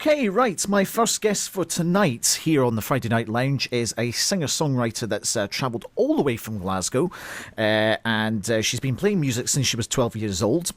Okay, right. My first guest for tonight here on the Friday Night Lounge is a singer-songwriter that's travelled all the way from Glasgow, and she's been playing music since she was 12 years old.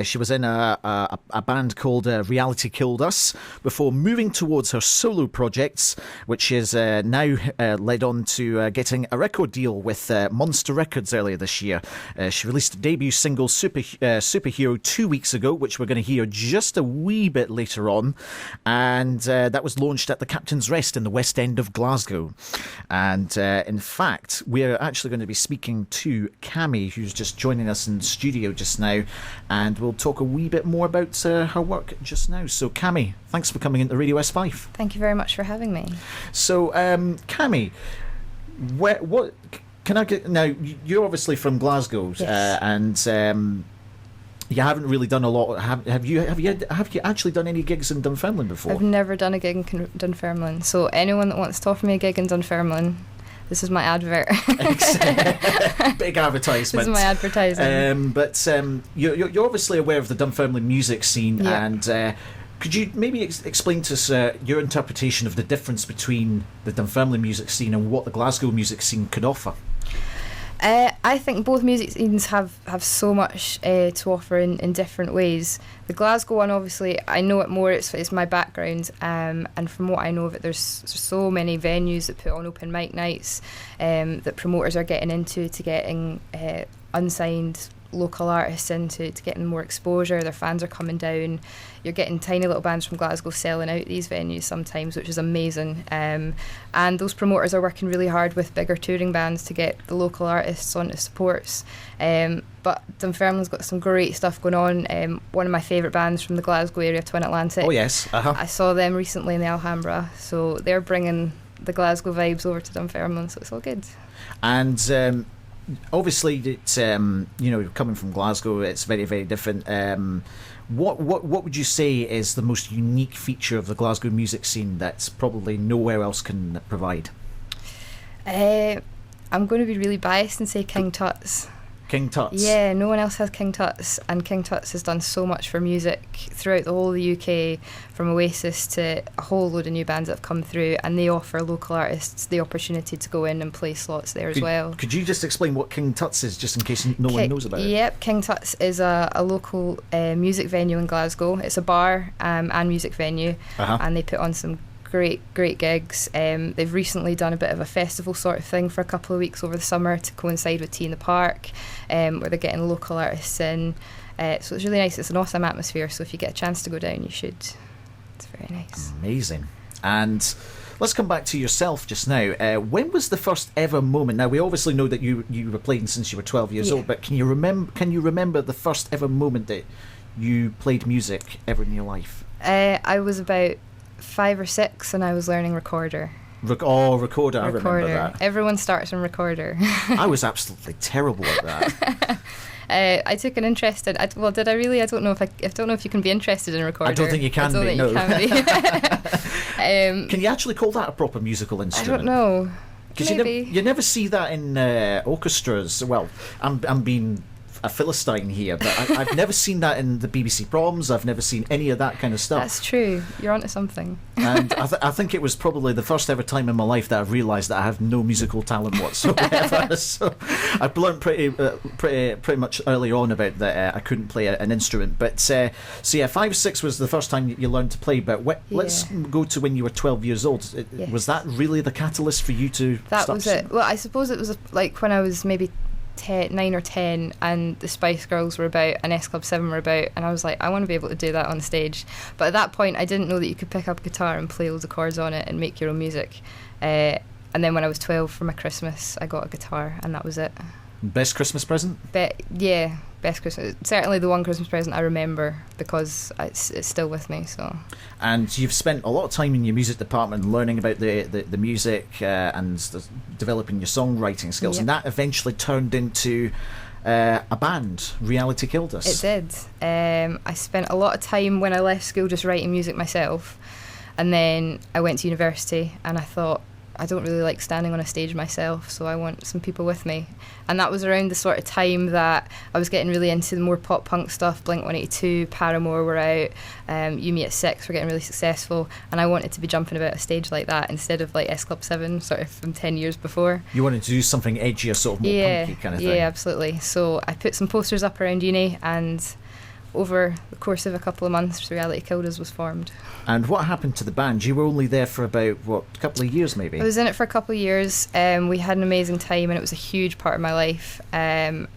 She was in a band called Reality Killed Us before moving towards her solo projects, which is now led on to getting a record deal with Monster Records earlier this year. She released a debut single, Superhero, 2 weeks ago, which we're going to hear just a wee bit later on. And that was launched at the Captain's Rest in the West End of Glasgow. And in fact, we're actually going to be speaking to Cami, who's just joining us in the studio just now. And we'll talk a wee bit more about her work just now. So, Cami, thanks for coming into Radio West Fife. Thank you very much for having me. So, Cami, what can I get now? You're obviously from Glasgow, yes. And you haven't really done a lot. Have you actually done any gigs in Dunfermline before? I've never done a gig in Dunfermline. So, anyone that wants to offer me a gig in Dunfermline, this is my advert. Big advertisement. This is my advertising. But you're obviously aware of the Dunfermline music scene, yeah. And could you maybe explain to us your interpretation of the difference between the Dunfermline music scene and what the Glasgow music scene could offer? I think both music scenes have so much to offer in different ways. The Glasgow one, obviously, I know it more, it's my background, and from what I know of it, there's so many venues that put on open mic nights that promoters are getting into, to getting unsigned local artists into, to getting more exposure. Their fans are coming down. You're getting tiny little bands from Glasgow selling out these venues sometimes, which is amazing. And those promoters are working really hard with bigger touring bands to get the local artists onto supports. But Dunfermline's got some great stuff going on. One of my favourite bands from the Glasgow area, Twin Atlantic. Oh yes, I saw them recently in the Alhambra, so they're bringing the Glasgow vibes over to Dunfermline, so it's all good. And obviously, it's coming from Glasgow, it's very, very different. What would you say is the most unique feature of the Glasgow music scene that's probably nowhere else can provide? I'm going to be really biased and say King Tuts. King Tuts? Yeah, no one else has King Tuts, and King Tuts has done so much for music throughout the whole of the UK, from Oasis to a whole load of new bands that have come through, and they offer local artists the opportunity to go in and play slots there as well. Could you just explain what King Tuts is, just in case no one knows about it? Yep, King Tuts is a local music venue in Glasgow. It's a bar and music venue, and they put on some great gigs. They've recently done a bit of a festival sort of thing for a couple of weeks over the summer to coincide with Tea in the Park, where they're getting local artists in. So it's really nice. It's an awesome atmosphere, so if you get a chance to go down, you should. It's very nice. Amazing. And let's come back to yourself just now. When was the first ever moment? Now, we obviously know that you were playing since you were 12 years old, but can you remember the first ever moment that you played music ever in your life? I was about 5 or 6 and I was learning recorder. Recorder, I remember that. Everyone starts on recorder. I was absolutely terrible at that. I took an interest in. Did I really? I don't know if you can be interested in a recorder. I don't think you can be. No. Can you actually call that a proper musical instrument? I don't know. Because you never see that in orchestras. Well, I'm being a Philistine here, but I've never seen that in the BBC proms. I've never seen any of that kind of stuff. That's true. You're onto something. And I think it was probably the first ever time in my life that I've realised that I have no musical talent whatsoever. So I've learned pretty much early on about that I couldn't play an instrument. But so yeah, 5, 6 was the first time you learned to play. But let's go to when you were 12 years old. Yes. Was that really the catalyst for you to? That was it. Well, I suppose it was like when I was maybe 9 or 10 and the Spice Girls were about and S Club 7 were about, and I was like, I want to be able to do that on stage. But at that point I didn't know that you could pick up a guitar and play loads of chords on it and make your own music, and then when I was 12 for my Christmas I got a guitar, and that was it. Best Christmas present? Best Christmas, certainly the one Christmas present I remember, because it's still with me. So. And you've spent a lot of time in your music department learning about the music and developing your songwriting skills, and that eventually turned into a band, Reality Killed Us. It did. I spent a lot of time when I left school just writing music myself, and then I went to university and I thought, I don't really like standing on a stage myself, so I want some people with me. And that was around the sort of time that I was getting really into the more pop punk stuff. Blink-182, Paramore were out, You Me at 6 were getting really successful, and I wanted to be jumping about a stage like that instead of like S Club 7 sort of from 10 years before. You wanted to do something edgier, sort of more punky kind of thing. Yeah, absolutely. So I put some posters up around uni, and over the course of a couple of months, Reality Killed Us was formed. And what happened to the band? You were only there for about, a couple of years maybe? I was in it for a couple of years. We had an amazing time, and it was a huge part of my life. And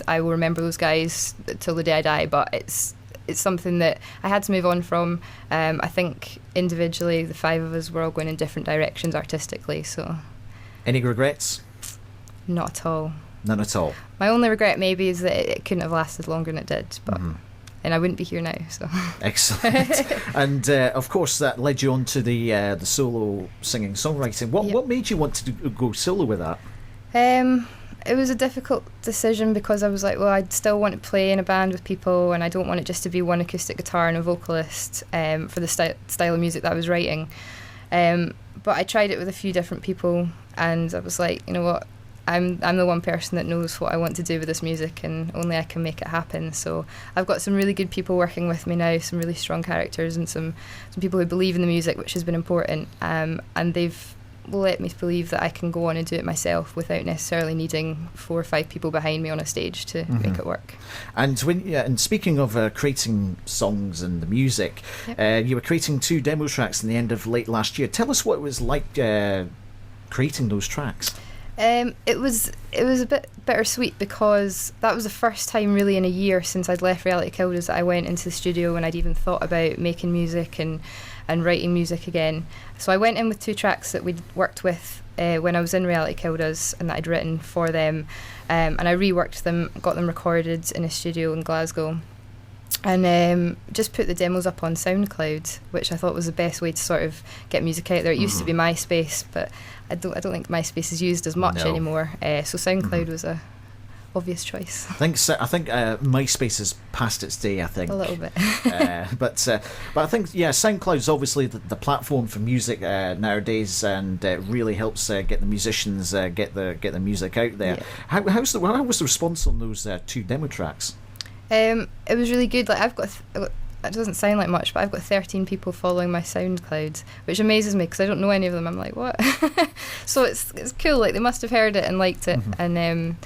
I will remember those guys till the day I die, but it's something that I had to move on from. I think individually, the 5 of us were all going in different directions artistically. So, any regrets? Not at all. None at all. My only regret maybe is that it couldn't have lasted longer than it did, but and I wouldn't be here now. So excellent. And of course, that led you on to the solo singing songwriting. What made you want to go solo with that? It was a difficult decision because I was like, well, I'd still want to play in a band with people, and I don't want it just to be one acoustic guitar and a vocalist for the style of music that I was writing. But I tried it with a few different people, and I was like, you know what? I'm the one person that knows what I want to do with this music, and only I can make it happen. So I've got some really good people working with me now, some really strong characters, and some people who believe in the music, which has been important. And they've let me believe that I can go on and do it myself without necessarily needing 4 or 5 people behind me on a stage to make it work. And and speaking of creating songs and the music, you were creating 2 demo tracks in the end of late last year. Tell us what it was like creating those tracks. It was a bit bittersweet because that was the first time really in a year since I'd left Reality Killed Us that I went into the studio and I'd even thought about making music and writing music again. So I went in with 2 tracks that we'd worked with when I was in Reality Killed Us and that I'd written for them, and I reworked them, got them recorded in a studio in Glasgow, and just put the demos up on SoundCloud, which I thought was the best way to sort of get music out there. It used to be MySpace, but I don't think MySpace is used as much anymore. So SoundCloud was a obvious choice. I think MySpace has passed its day. I think a little bit, but I think SoundCloud is obviously the platform for music nowadays, and it really helps get the musicians get the music out there. Yeah. How was the response on those 2 demo tracks? It was really good. Like I've got. It doesn't sound like much, but I've got 13 people following my SoundCloud, which amazes me because I don't know any of them. I'm like, what? So it's cool. Like they must have heard it and liked it, and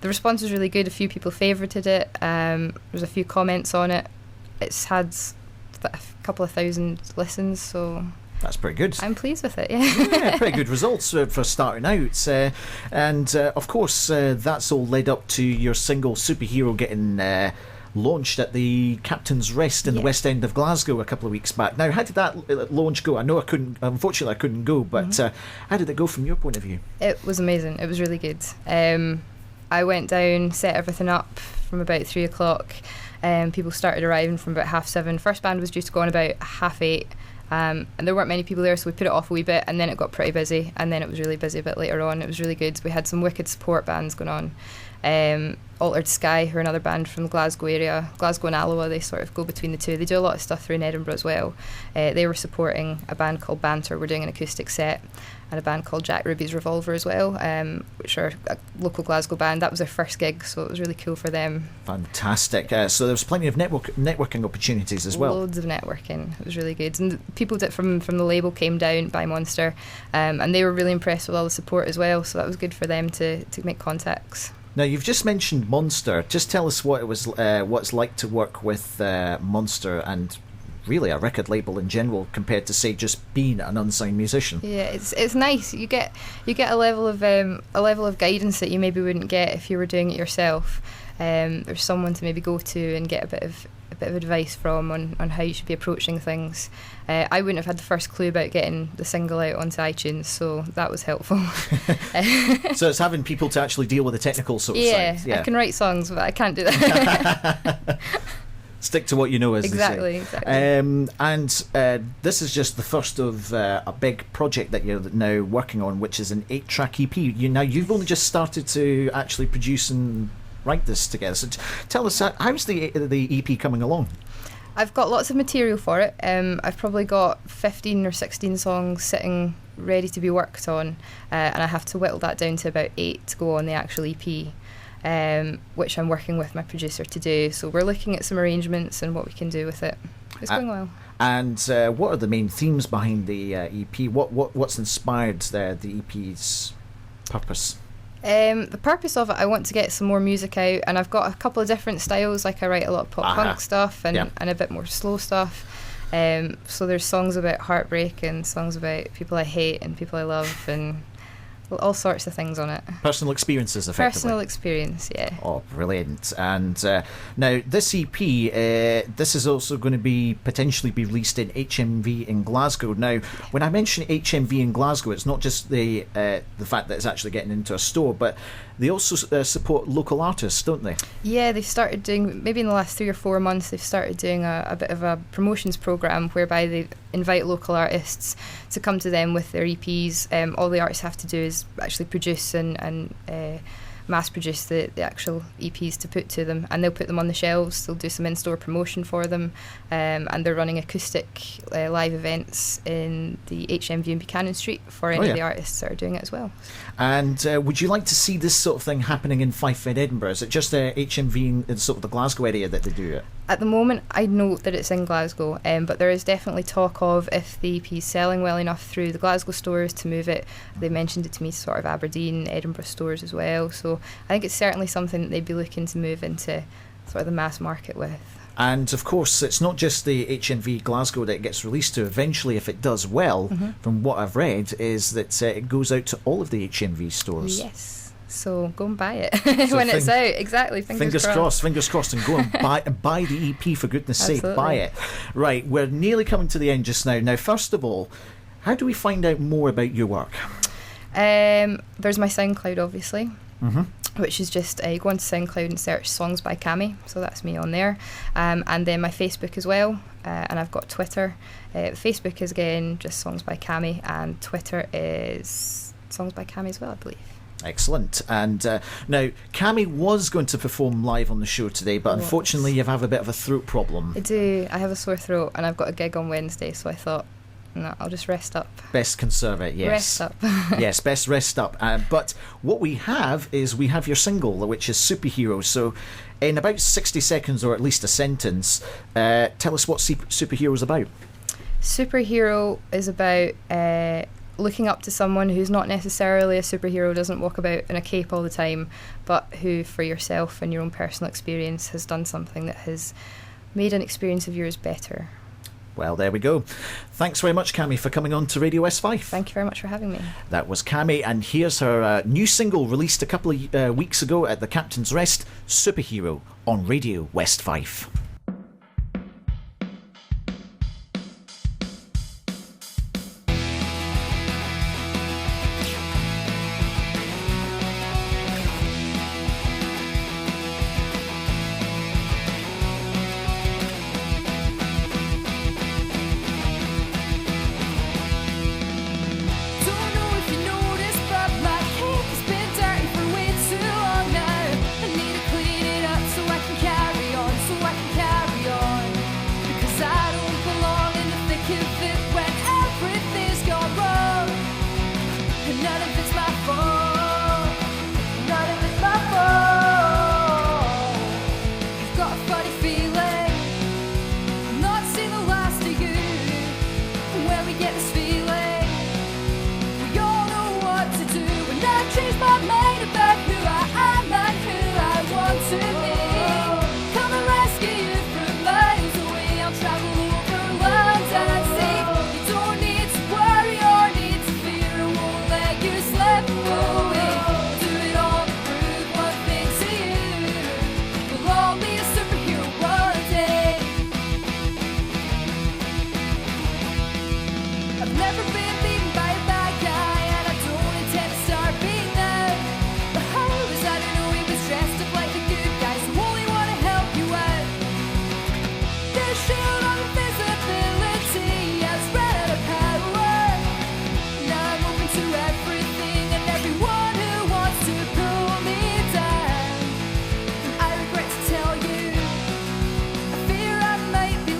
the response was really good. A few people favorited it. There's a few comments on it. It's had a couple of thousand listens, so that's pretty good. I'm pleased with it. Yeah, pretty good results for starting out. And of course, that's all led up to your single "Superhero" getting launched at the Captain's Rest in the West End of Glasgow a couple of weeks back. Now, how did that launch go? I know unfortunately I couldn't go, but how did it go from your point of view? It was amazing. It was really good. I went down, set everything up from about 3 o'clock. People started arriving from about 7:30. First band was due to go on about 8:30. And there weren't many people there, so we put it off a wee bit, and then it got pretty busy, and then it was really busy a bit later on. It was really good. We had some wicked support bands going on. Altered Sky, who are another band from the Glasgow area, Glasgow and Alloa, they sort of go between the two. They do a lot of stuff through in Edinburgh as well. They were supporting a band called Banter, we're doing an acoustic set, and a band called Jack Ruby's Revolver as well, which are a local Glasgow band. That was their first gig, so it was really cool for them. Fantastic. So there was plenty of networking opportunities as well. Loads of networking. It was really good. And people from the label came down by Monster, and they were really impressed with all the support as well, so that was good for them to make contacts. Now, you've just mentioned Monster. Just tell us what it's like to work with Monster and really a record label in general compared to, say, just being an unsigned musician. Yeah, it's nice. You get a level of guidance that you maybe wouldn't get if you were doing it yourself. There's someone to maybe go to and get a bit of advice from on how you should be approaching things. I wouldn't have had the first clue about getting the single out onto iTunes, so that was helpful. So it's having people to actually deal with the technical sort of side. Yeah, I can write songs, but I can't do that. Stick to what you know, as exactly, they say. Exactly. And this is just the first of a big project that you're now working on, which is an 8-track EP. You've only just started to actually produce and write this together. So tell us, how's the EP coming along? I've got lots of material for it. I've probably got 15 or 16 songs sitting ready to be worked on, and I have to whittle that down to about 8 to go on the actual EP, which I'm working with my producer to do. So we're looking at some arrangements and what we can do with it. It's going well. And what are the main themes behind the EP? What's inspired the EP's purpose? The purpose of it, I want to get some more music out, and I've got a couple of different styles. Like I write a lot of pop punk stuff and a bit more slow stuff. So there's songs about heartbreak and songs about people I hate and people I love and all sorts of things on it. Personal experiences, effectively. Personal experience, yeah. Oh, brilliant. And now this EP, this is also going to potentially be released in HMV in Glasgow. Now, when I mention HMV in Glasgow, it's not just the fact that it's actually getting into a store, but they also support local artists, don't they? Yeah, they've started doing, maybe in the last 3 or 4 months, they've started doing a bit of a promotions programme whereby they invite local artists to come to them with their EPs. All the artists have to do is actually produce and mass produce the actual EPs to put to them, and they'll put them on the shelves. They'll do some in-store promotion for them, and they're running acoustic live events in the HMV in Buchanan Street for any of the artists that are doing it as well. And would you like to see this sort of thing happening in Fife and Edinburgh? Is it just HMV in sort of the Glasgow area that they do it? At the moment, I know that it's in Glasgow, but there is definitely talk of, if the EP is selling well enough through the Glasgow stores, to move it. They mentioned it to me, sort of Aberdeen, Edinburgh stores as well. So I think it's certainly something that they'd be looking to move into sort of the mass market with. And of course, it's not just the HMV Glasgow that it gets released to. Eventually, if it does well, from what I've read, is that it goes out to all of the HMV stores. Yes. So go and buy it when it's out. Exactly. Fingers crossed, and go and buy the EP, for goodness sake, buy it. Right, we're nearly coming to the end just now. Now, first of all, how do we find out more about your work? There's my SoundCloud, obviously, which is just go onto SoundCloud and search Songs by Cami. So that's me on there. And then my Facebook as well. And I've got Twitter. Facebook is, again, just Songs by Cami, and Twitter is Songs by Cami as well, I believe. Excellent. And now, Cami was going to perform live on the show today, but unfortunately you have a bit of a throat problem. I do. I have a sore throat, and I've got a gig on Wednesday, so I thought, no, I'll just rest up. Best conserve it, yes. Rest up. Yes, best rest up. But what we have is your single, which is Superhero. So in about 60 seconds, or at least a sentence, tell us what Superhero is about. Superhero is about looking up to someone who's not necessarily a superhero, doesn't walk about in a cape all the time, but who, for yourself and your own personal experience, has done something that has made an experience of yours better. Well, there we go. Thanks very much, Cami, for coming on to Radio West Fife. Thank you very much for having me. That was Cami, and here's her new single released a couple of weeks ago at the Captain's Rest, Superhero, on Radio West Fife. Fear I might be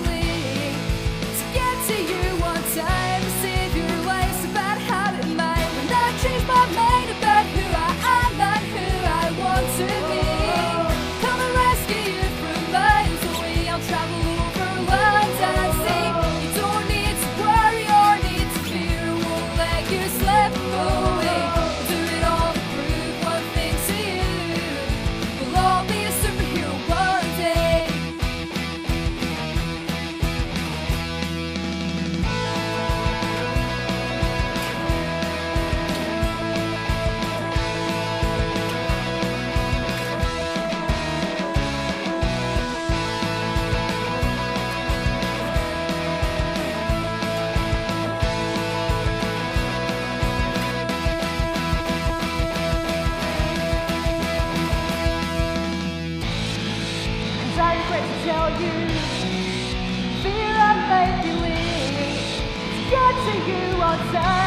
outside.